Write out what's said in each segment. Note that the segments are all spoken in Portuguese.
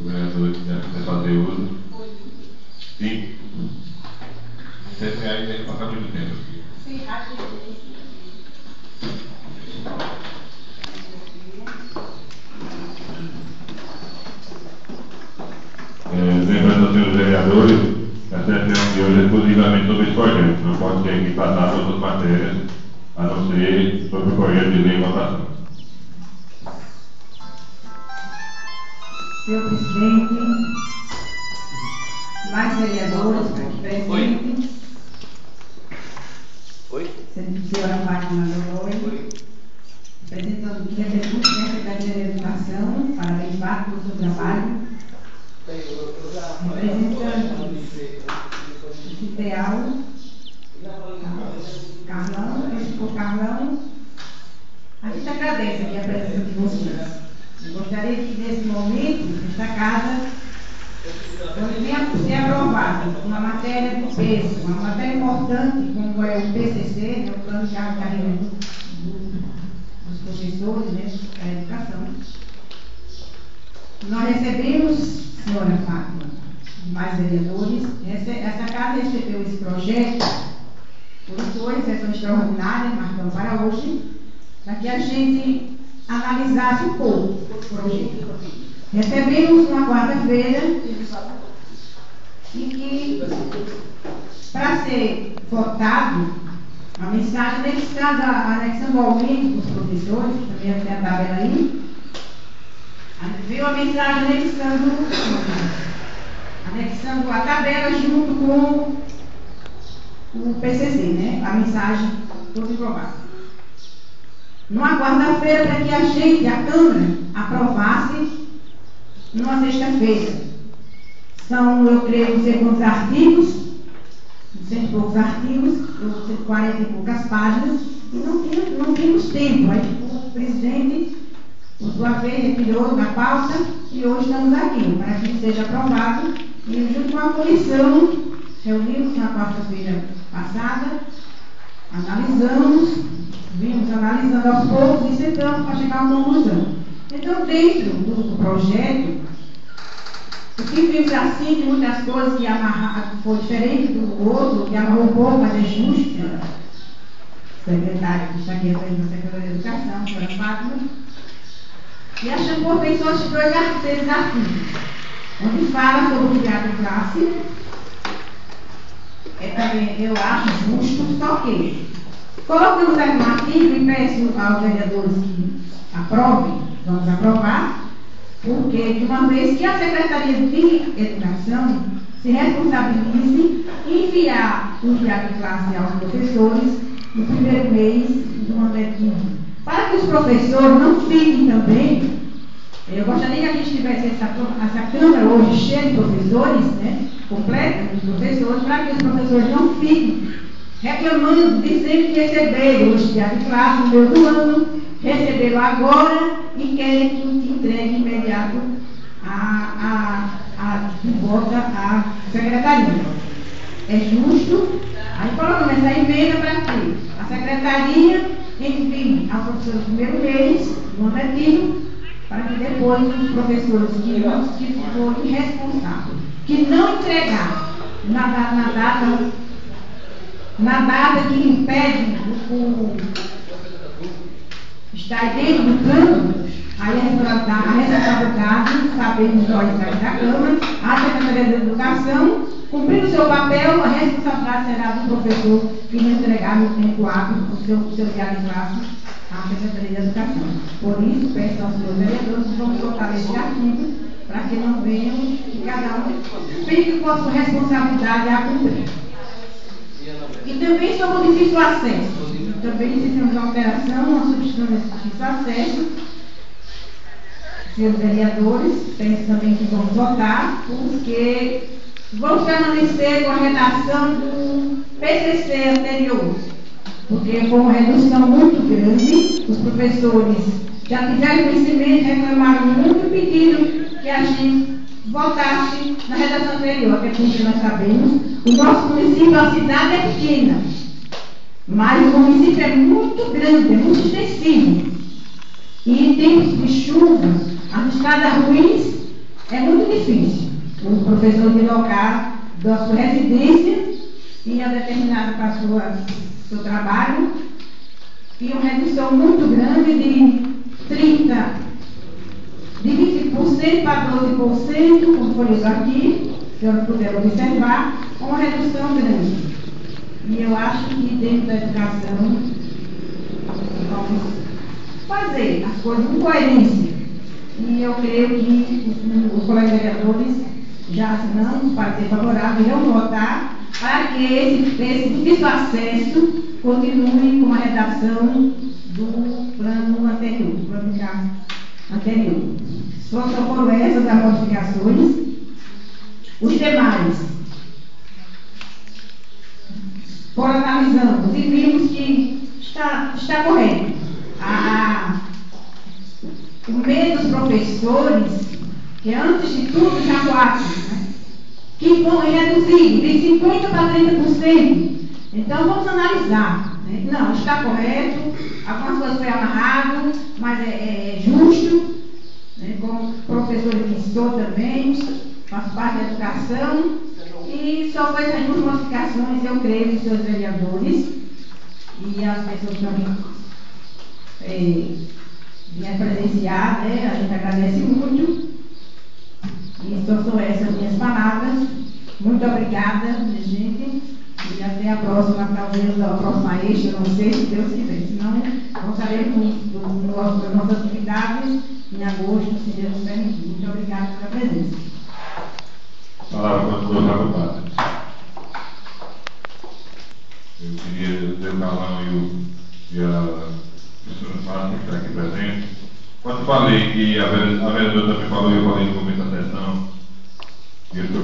vereador quiser fazer uso. Sim. R$7 tem que passar muito tempo aqui. Sim, rapidinho. Lembrando aos senhores vereadores, essa reunião de hoje é exclusivamente sobre esse projeto. Não pode ter que passar outras matérias, a não ser sobre o projeto de lei em votação. Senhor presidente, mais vereadores presentes. Oi. Senhora Fátima Loloi. Representando aqui a Secretaria de Educação, parabenizar pelo seu trabalho. Representando o ideal, Carlão, a gente agradece aqui a presença de vocês. Eu gostaria que nesse momento, nesta casa, quando venha ser aprovada uma matéria de peso, uma matéria importante, como é o PCC, o Plano de Carreira dos Professores, né, da Educação. Nós recebemos, senhora Fátima, mais vereadores, essa casa recebeu esse projeto por sua sessão extraordinária, marcando para hoje, para que a gente analisasse um pouco o projeto. Recebemos uma quarta-feira e que, para ser votado, a mensagem anexando o aumento dos professores, também tem a tabela aí, veio a mensagem anexando a tabela junto com o PCC, né? A mensagem toda aprovada. Numa quarta-feira, para que a Câmara aprovasse numa sexta-feira. São, eu creio, 100 e poucos artigos, 100 e poucos artigos, 40 e poucas páginas, e não tínhamos tempo. Aí o presidente, por sua vez, retirou na pauta e hoje estamos aqui, para que seja aprovado. E junto com a comissão, reunimos na quarta-feira passada, vimos analisando aos poucos e sentamos para chegar a uma conclusão. Então, dentro do projeto, o que vimos assim, de muitas coisas que foi diferente do outro, que amarrou um pouco, mas é justo, secretário que está aqui da Secretaria de Educação, a senhora Fátima, e achamos por bem só esses desses artigos, onde fala sobre o criado de classe. Também eu acho justo, só que colocamos aqui um artigo e peço aos vereadores que aprovem, vamos aprovar, porque de uma vez que a Secretaria de Educação se responsabilize em enviar o criado de classe aos professores no primeiro mês do ano letivo. Para que os professores não fiquem também, eu gostaria que a gente tivesse essa Câmara hoje cheia de professores, né, completa de professores, para que os professores não fiquem reclamando, dizendo que receberam o criado de classe no meio do ano, receberam agora e querem que entregue imediato de volta à secretaria. É justo? Aí colocamos essa emenda para que a secretaria envie ao professor no primeiro mês do ano letivo, para que depois os professores que forem responsáveis, que não entregar na data que impede estar dentro do plano, aí a responsabilidade, sabemos nós da Câmara, a Secretaria de Educação, cumprindo o seu papel, a responsabilidade será do professor que não entregar no tempo hábil o seu dia de classe à Secretaria de Educação. Por isso, peço aos senhores vereadores que vamos fortalecer esse artigo para que não venham e cada um fique com a sua responsabilidade a cumprir. E também sobre o difícil acesso. Também fizemos uma alteração, uma substituição desse difícil acesso. Senhores vereadores, penso também que vamos votar, porque vamos permanecer com a redação do PCC anterior, porque foi uma redução muito grande. Os professores já tiveram conhecimento, reclamaram muito e pediram que a gente votasse na redação anterior, até porque nós sabemos, o nosso município, a cidade é pequena, mas o município é muito grande, é muito extensivo. E em tempos de chuva, as estradas ruins É muito difícil o professor deslocar da sua residência e é determinado para o seu trabalho, e uma redução muito grande de 20% para 12%, como foi isso aqui, se eu puder observar, uma redução grande. E eu acho que dentro da educação vamos fazer as coisas com coerência. E eu creio que os colegas vereadores, já se não parecer favorável, irão votar para que esse difícil acesso continue com a redação do plano anterior, do plano anterior. Só foram essas as modificações. Os demais, por analisamos e vimos que está correto. O medo dos professores, que antes de tudo já 4, né, que vão reduzir de 50% para 30%. Então vamos analisar. Né? Não, está correto, algumas coisas foi amarrado, mas é justo, né? Como o professor ensinou também, faz parte da educação, e só foi essas 2 modificações, eu creio, dos seus vereadores, e as pessoas também vieram presenciar, né? A gente agradece muito. E são essas minhas palavras. Muito obrigada, minha gente. E até a próxima, talvez a próxima eixo, eu não sei, se Deus quiser. Senão, vamos saber das nossas atividades em agosto, se Deus permitir. Muito obrigada pela presença. Palavra para o doutor Faculdade. Eu queria dizer o Carlão e a professora Márcia, que está aqui presente. Quando falei que a vereadora também falou, eu falei no começo da sessão, e eu estou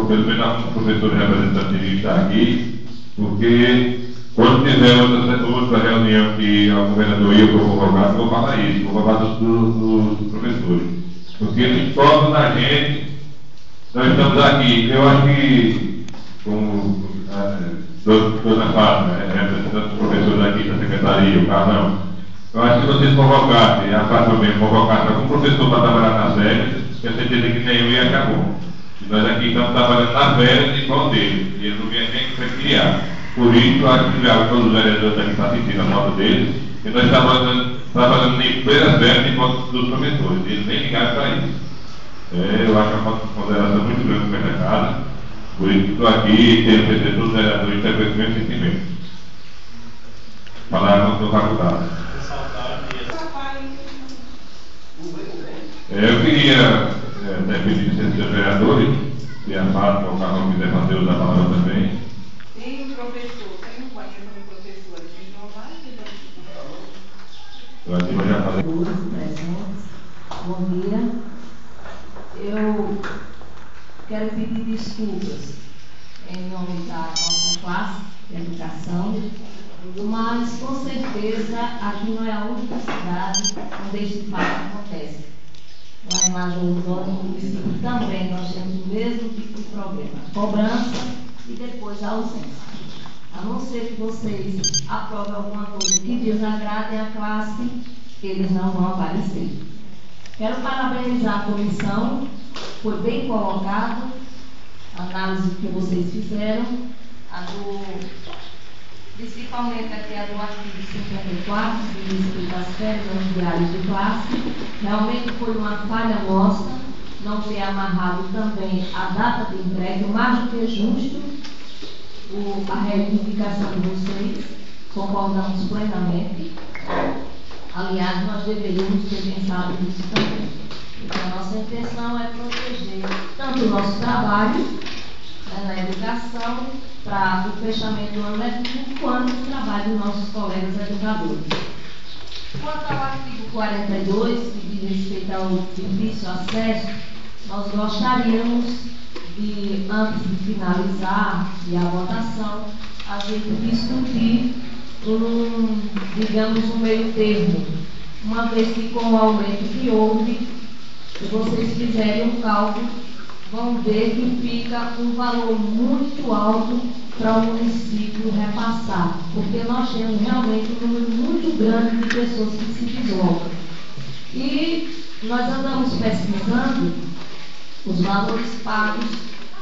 pelo menos alguns professores representantes que estão aqui, porque quando tiver outra reunião que o governador ia convocar, eu vou falar isso, vou falar dos professores. Porque eles tocam na gente, nós estamos aqui, eu acho que, como a dona Fátima, representante dos professores aqui da secretaria, o Carlão, eu acho que vocês convocassem, a Fátima mesmo, convocassem algum professor para trabalhar nas férias, tenho certeza que nenhum ia acabou. E nós aqui estamos trabalhando nas férias e igual deles, e eles não vêm nem criar. Por isso, eu acho que já todos os vereadores aqui estão assistindo a nota deles, e nós estamos trabalhando em plenas férias enquanto dos professores, eles nem ligaram para isso. Eu acho uma consideração muito grande para essa casa, por isso que estou aqui e tenho certeza que todos os vereadores têm esse mesmo sentimento. Falar com a faculdade. Eu queria pedir licença aos vereadores, se a Fátima ou o Carlão quiser fazer uso da palavra também. Tem um professor, tem um banheiro para o professor aqui, não vai Bom dia. Eu quero pedir desculpas em nome da nossa classe de educação, mas com certeza aqui não é a única cidade onde este fato acontece. Lá em Major no município também nós temos o mesmo tipo de problema, cobrança e depois a ausência. A não ser que vocês aprovem alguma coisa que desagrade a classe, eles não vão aparecer. Quero parabenizar a comissão, foi bem colocado, a análise que vocês fizeram, principalmente aqui a do artigo 54, que diz respeito às férias aos diários de classe. Realmente foi uma falha nossa não ter amarrado também a data de entrega, mais do que justo, a reivindicação de vocês, concordamos plenamente. Aliás, nós deveríamos ter pensado nisso também. Porque a nossa intenção é proteger tanto o nosso trabalho, na educação, para o fechamento do ano letivo, quanto o trabalho dos nossos colegas educadores. Quanto ao artigo 42, que diz respeito ao difícil acesso, nós gostaríamos de, antes de finalizar a votação, a gente discutir digamos, um meio termo, uma vez que com o aumento que houve, se vocês fizerem um cálculo, vão ver que fica um valor muito alto para o município repassar, porque nós temos realmente um número muito grande de pessoas que se deslocam. E nós andamos pesquisando os valores pagos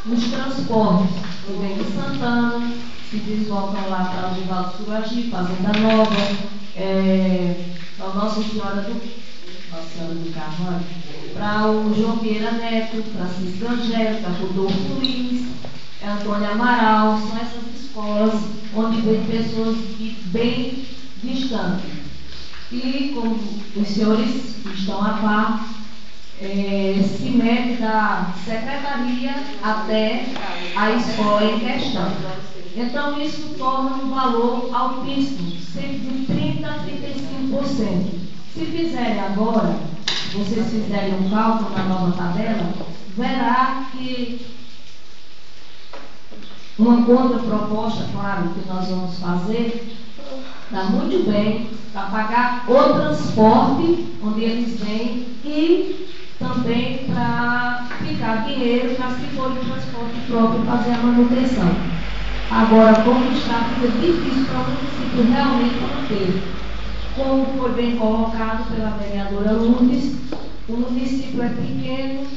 nos transportes que vêm de Santana, se deslocam lá para o Givaldo Suragi, Fazenda Nova, a Nossa Senhora do Carvalho, para o João Vieira Neto, Francisco Angélica, Rodolfo Lins, Antônio Amaral. São essas escolas onde vem pessoas bem distantes. E como os senhores estão a par, se mede da secretaria até a escola em questão. Então, isso torna um valor altíssimo, sempre de 30% a 35%. Se fizerem agora, vocês fizerem um cálculo na nova tabela, verá que uma contraproposta, claro, que nós vamos fazer, dá muito bem para pagar o transporte onde eles vêm e também para ficar dinheiro para, se for de transporte próprio, fazer a manutenção. Agora, como está, fica difícil para o município realmente manter. Como foi bem colocado pela vereadora Lourdes, o município é pequeno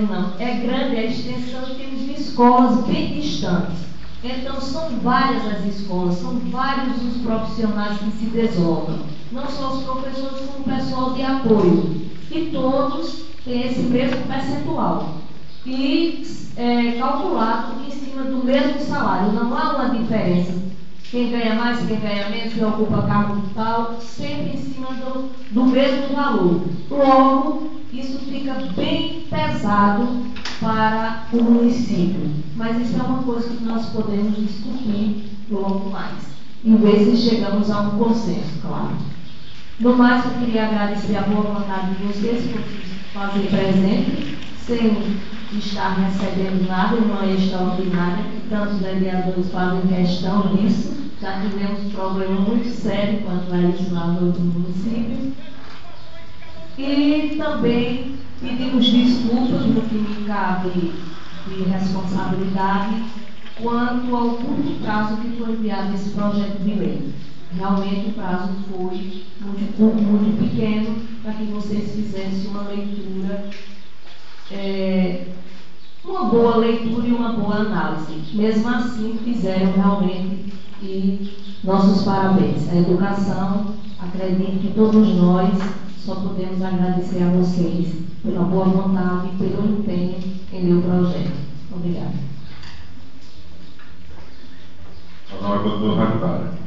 não, é grande a extensão e temos escolas bem distantes. Então, são várias as escolas, são vários os profissionais que se deslocam. Não só os professores, como o pessoal de apoio. E todos têm esse mesmo percentual. E calculado em cima do mesmo salário. Não há uma diferença. Quem ganha mais, quem ganha menos, quem ocupa cargo tal, sempre em cima do mesmo valor. Logo, isso fica bem pesado para o município. Mas isso é uma coisa que nós podemos discutir logo mais, em vez de chegamos a um consenso, claro. No mais, eu queria agradecer a boa vontade de vocês por se fazer presente, sem estar recebendo nada, uma extraordinária, que tantos vereadores fazem questão disso. Já tivemos um problema muito sério quanto a isso lá no outro município. E também pedimos desculpas no que me cabe de responsabilidade quanto ao curto prazo que foi enviado esse projeto de lei. Realmente o prazo foi muito pequeno para que vocês fizessem uma leitura, uma boa leitura e uma boa análise. Mesmo assim, fizeram realmente, e nossos parabéns. A educação, acredito que todos nós só podemos agradecer a vocês pela boa vontade e pelo empenho em meu projeto. Obrigada. Agora, doutor Raquel.